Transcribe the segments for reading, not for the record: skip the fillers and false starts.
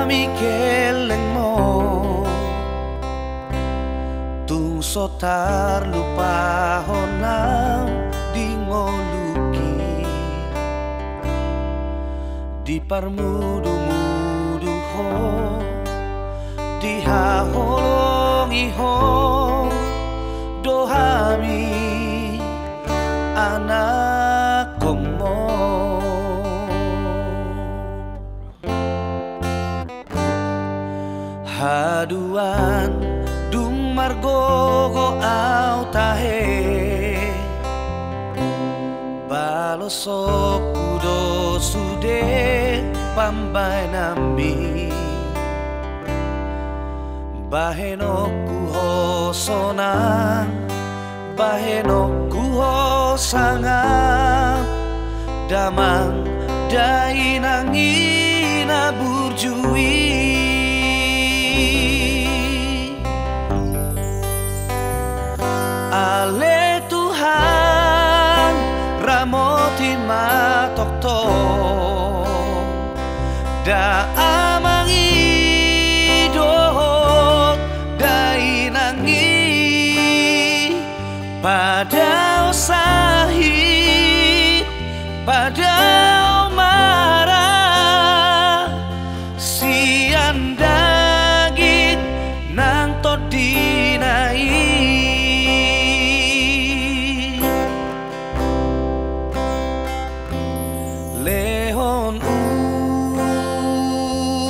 hami kelengmo tung sotar lupa honam dingoluki di parmudu-mudu ho di haholongi ho dohami anak komo haduan dung margogo au tahe balosok kudo sude pambai nami bahenoku ho sonang bahenoku ho sangat damang dainangina burjui ale Tuhan ramoti matokto da amangi dohot dainangi pada usahi pada marah sian dagit nang to dinai lehon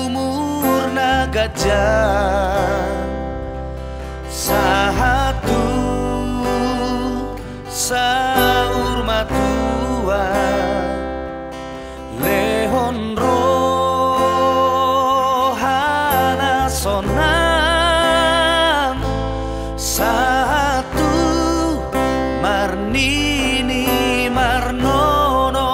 umur nagajah sahatu saur matua lehon rohana sonam satu marnini marnono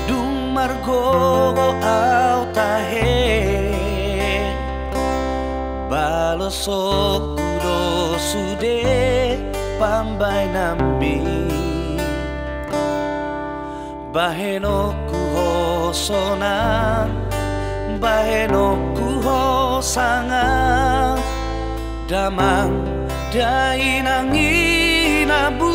dung margogo au tahe balosok kudo sude pambai nami bahenoku ho sonang bahenoku ho sangat damang dainangi nabu